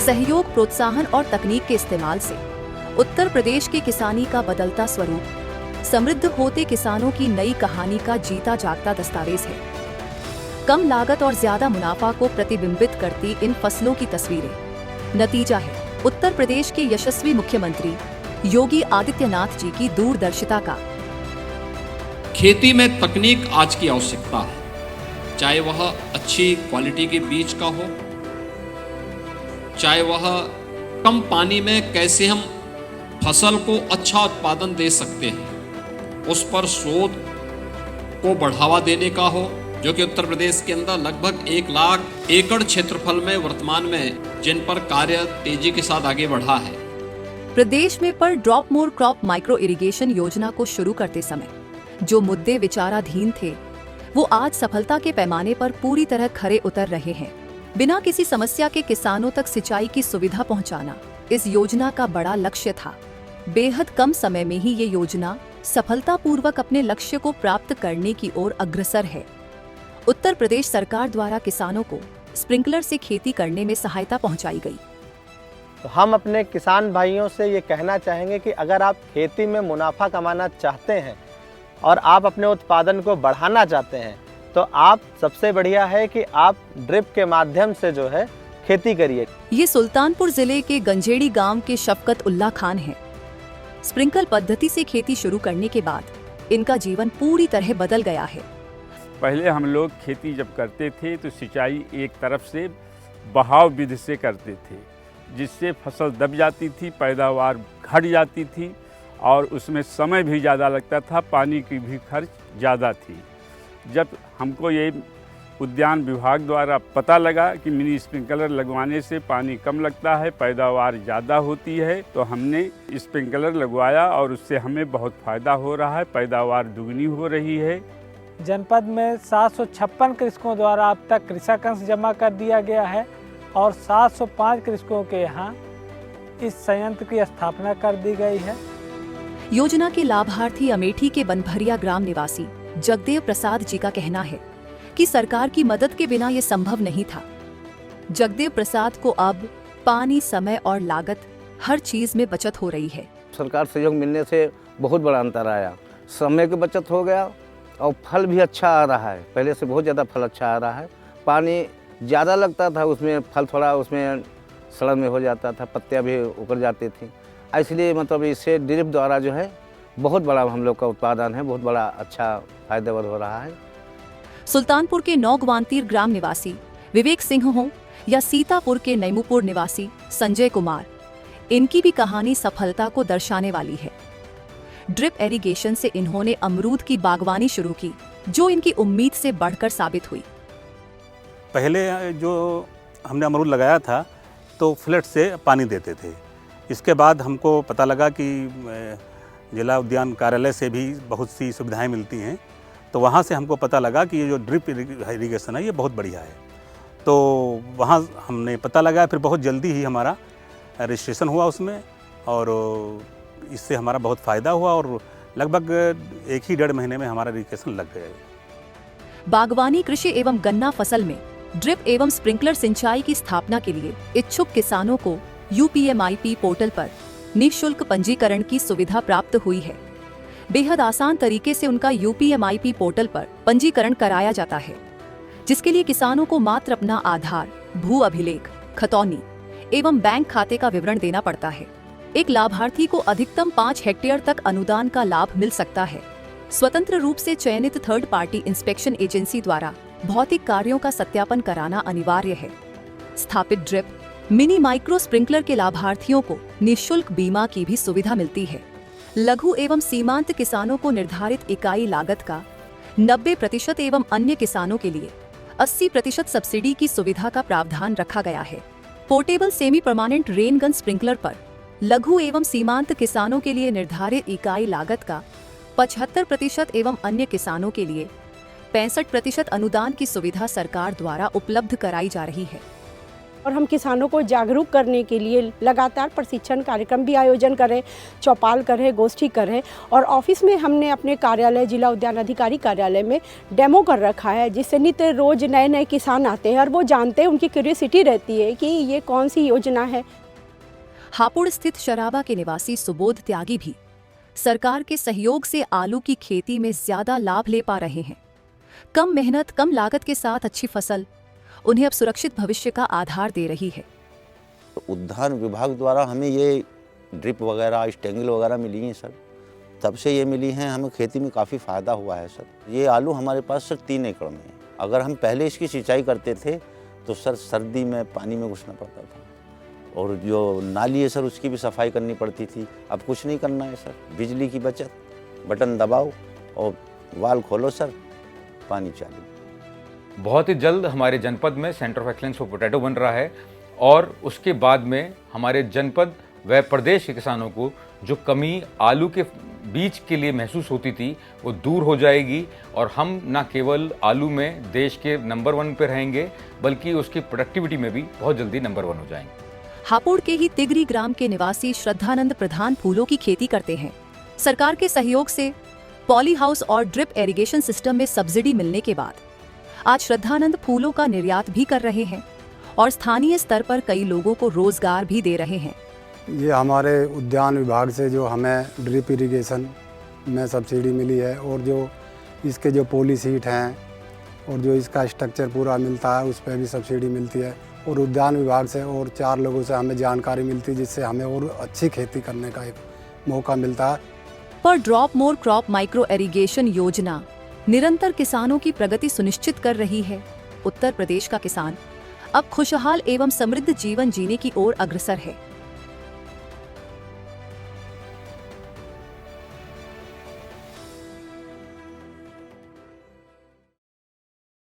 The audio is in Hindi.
सहयोग, प्रोत्साहन और तकनीक के इस्तेमाल से उत्तर प्रदेश के किसानी का बदलता स्वरूप समृद्ध होते किसानों की नई कहानी का जीता जागता दस्तावेज है। कम लागत और ज्यादा मुनाफा को प्रतिबिंबित करती इन फसलों की तस्वीरें नतीजा है उत्तर प्रदेश के यशस्वी मुख्यमंत्री योगी आदित्यनाथ जी की दूरदर्शिता का। खेती में तकनीक आज की आवश्यकता है, चाहे वह अच्छी क्वालिटी के बीज का हो, चाहे वह कम पानी में कैसे हम फसल को अच्छा उत्पादन दे सकते हैं, उस पर शोध को बढ़ावा देने का हो, जो कि उत्तर प्रदेश के अंदर लगभग 1 लाख एकड़ क्षेत्रफल में वर्तमान में जिन पर कार्य तेजी के साथ आगे बढ़ा है। प्रदेश में पर drop more crop micro irrigation योजना को शुरू करते समय जो मुद्दे विचाराधीन थे, वो आज सफलता के पैमाने पर पूरी तरह खरे उतर रहे हैं। बिना किसी समस्या के किसानों तक सिंचाई की सुविधा पहुंचाना इस योजना का बड़ा लक्ष्य था। बेहद कम समय में ही ये योजना सफलतापूर्वक अपने लक्ष्य को प्राप्त करने की ओर अग्रसर है। उत्तर प्रदेश सरकार द्वारा किसानों को स्प्रिंकलर से खेती करने में सहायता पहुंचाई गई। तो हम अपने किसान भाइयों से ये कहना चाहेंगे कि अगर आप खेती में मुनाफा कमाना चाहते हैं और आप अपने उत्पादन को बढ़ाना चाहते हैं, तो आप सबसे बढ़िया है कि आप ड्रिप के माध्यम से जो है खेती करिए। ये सुल्तानपुर जिले के गंजेड़ी गांव के शफकत उल्ला खान हैं। स्प्रिंकल पद्धति से खेती शुरू करने के बाद इनका जीवन पूरी तरह बदल गया है। पहले हम लोग खेती जब करते थे तो सिंचाई एक तरफ से बहाव विधि से करते थे, जिससे फसल दब जाती थी, पैदावार घट जाती थी और उसमें समय भी ज़्यादा लगता था, पानी की भी खर्च ज़्यादा थी। जब हमको ये उद्यान विभाग द्वारा पता लगा कि मिनी स्प्रिंकलर लगवाने से पानी कम लगता है, पैदावार ज़्यादा होती है, तो हमने स्प्रिंकलर लगवाया और उससे हमें बहुत फ़ायदा हो रहा है, पैदावार दुगनी हो रही है। जनपद में 756 कृषकों द्वारा अब तक कृषक अंश जमा कर दिया गया है और 705 कृषकों के यहाँ इस संयंत्र की स्थापना कर दी गई है। योजना के लाभार्थी अमेठी के बनभरिया ग्राम निवासी जगदेव प्रसाद जी का कहना है कि सरकार की मदद के बिना ये संभव नहीं था। जगदेव प्रसाद को अब पानी, समय और लागत हर चीज में बचत हो रही है। सरकार सहयोग मिलने से बहुत बड़ा अंतर आया, समय की बचत हो गया और फल भी अच्छा आ रहा है, पहले से बहुत ज़्यादा फल अच्छा आ रहा है। पानी ज़्यादा लगता था, उसमें फल थोड़ा उसमें सड़न में हो जाता था, पत्तियाँ भी उखड़ जाती थी। इसलिए मतलब इससे ड्रिप द्वारा जो है बहुत बड़ा हम लोग का उत्पादन है, बहुत बड़ा अच्छा फायदेमंद हो रहा है। सुल्तानपुर के नौगवांतीर ग्राम निवासी विवेक सिंह हो या सीतापुर के नैमुपुर निवासी संजय कुमार, इनकी भी कहानी सफलता को दर्शाने वाली है। ड्रिप इरिगेशन से इन्होंने अमरूद की बागवानी शुरू की, जो इनकी उम्मीद से बढ़कर साबित हुई। पहले जो हमने अमरूद लगाया था तो फ्लड से पानी देते थे। इसके बाद हमको पता लगा कि जिला उद्यान कार्यालय से भी बहुत सी सुविधाएं मिलती हैं, तो वहाँ से हमको पता लगा कि ये जो ड्रिप इरिगेशन है ये बहुत बढ़िया है। तो वहाँ हमने पता लगाया, फिर बहुत जल्दी ही हमारा रजिस्ट्रेशन हुआ उसमें और इससे हमारा बहुत फ़ायदा हुआ और लगभग 1.5 महीने में हमारा रजिस्ट्रेशन लग गया। बागवानी, कृषि एवं गन्ना फसल में ड्रिप एवं स्प्रिंकलर सिंचाई की स्थापना के लिए इच्छुक किसानों को UPMIP पोर्टल पर निःशुल्क पंजीकरण की सुविधा प्राप्त हुई है। बेहद आसान तरीके से उनका UPMIP पोर्टल पर पंजीकरण कराया जाता है, जिसके लिए किसानों को मात्र अपना आधार, भू अभिलेख, खतौनी एवं बैंक खाते का विवरण देना पड़ता है। एक लाभार्थी को अधिकतम 5 हेक्टेयर तक अनुदान का लाभ मिल सकता है। स्वतंत्र रूप से चयनित थर्ड पार्टी इंस्पेक्शन एजेंसी द्वारा भौतिक कार्यों का सत्यापन कराना अनिवार्य है। स्थापित ड्रिप, मिनी माइक्रो स्प्रिंकलर के लाभार्थियों को निःशुल्क बीमा की भी सुविधा मिलती है। लघु एवं सीमांत किसानों को निर्धारित इकाई लागत का 90% एवं अन्य किसानों के लिए 80% सब्सिडी की सुविधा का प्रावधान रखा गया है। Portable semi permanent rain gun sprinkler पर लघु एवं सीमांत किसानों के लिए निर्धारित इकाई लागत का 75% एवं अन्य किसानों के लिए 65% अनुदान की सुविधा सरकार द्वारा उपलब्ध कराई जा रही है। और हम किसानों को जागरूक करने के लिए लगातार प्रशिक्षण कार्यक्रम भी आयोजन करें, चौपाल करें, गोष्ठी करें और ऑफिस में हमने अपने कार्यालय जिला उद्यान अधिकारी कार्यालय में डेमो कर रखा है, जिससे नित्य रोज नए नए किसान आते हैं और वो जानते हैं, उनकी क्यूरियोसिटी रहती है कि ये कौन सी योजना है। हापुड़ स्थित शराबा के निवासी सुबोध त्यागी भी सरकार के सहयोग से आलू की खेती में ज्यादा लाभ ले पा रहे हैं। कम मेहनत, कम लागत के साथ अच्छी फसल उन्हें अब सुरक्षित भविष्य का आधार दे रही है। उद्यान विभाग द्वारा हमें ये ड्रिप वगैरह, स्टेंगल वगैरह मिली हैं सर, तब से ये मिली हैं, हमें खेती में काफ़ी फ़ायदा हुआ है सर। ये आलू हमारे पास सर 3 एकड़ में है। अगर हम पहले इसकी सिंचाई करते थे तो सर सर्दी में पानी में घुसना पड़ता था और जो नाली है सर उसकी भी सफाई करनी पड़ती थी। अब कुछ नहीं करना है सर, बिजली की बचत, बटन दबाओ और वाल खोलो सर, पानी चालू। बहुत ही जल्द हमारे जनपद में centre of excellence for potato बन रहा है और उसके बाद में हमारे जनपद व प्रदेश के किसानों को जो कमी आलू के बीज के लिए महसूस होती थी वो दूर हो जाएगी और हम न केवल आलू में देश के नंबर 1 पे रहेंगे बल्कि उसकी प्रोडक्टिविटी में भी बहुत जल्दी नंबर 1 हो जाएंगे। हापुड़ के ही तिगरी ग्राम के निवासी श्रद्धानंद प्रधान फूलों की खेती करते हैं। सरकार के सहयोग से पॉली हाउस और ड्रिप इरिगेशन सिस्टम में सब्सिडी मिलने के बाद आज श्रद्धानंद फूलों का निर्यात भी कर रहे हैं और स्थानीय स्तर पर कई लोगों को रोजगार भी दे रहे हैं। ये हमारे उद्यान विभाग से जो हमें ड्रिप इरिगेशन में सब्सिडी मिली है और जो इसके जो पॉली सीट हैं और जो इसका स्ट्रक्चर पूरा मिलता है उस पर भी सब्सिडी मिलती है और उद्यान विभाग से और 4 लोगों से हमें जानकारी मिलती है, जिससे हमें और अच्छी खेती करने का एक मौका मिलता है। पर drop more crop micro irrigation योजना निरंतर किसानों की प्रगति सुनिश्चित कर रही है। उत्तर प्रदेश का किसान अब खुशहाल एवं समृद्ध जीवन जीने की ओर अग्रसर है।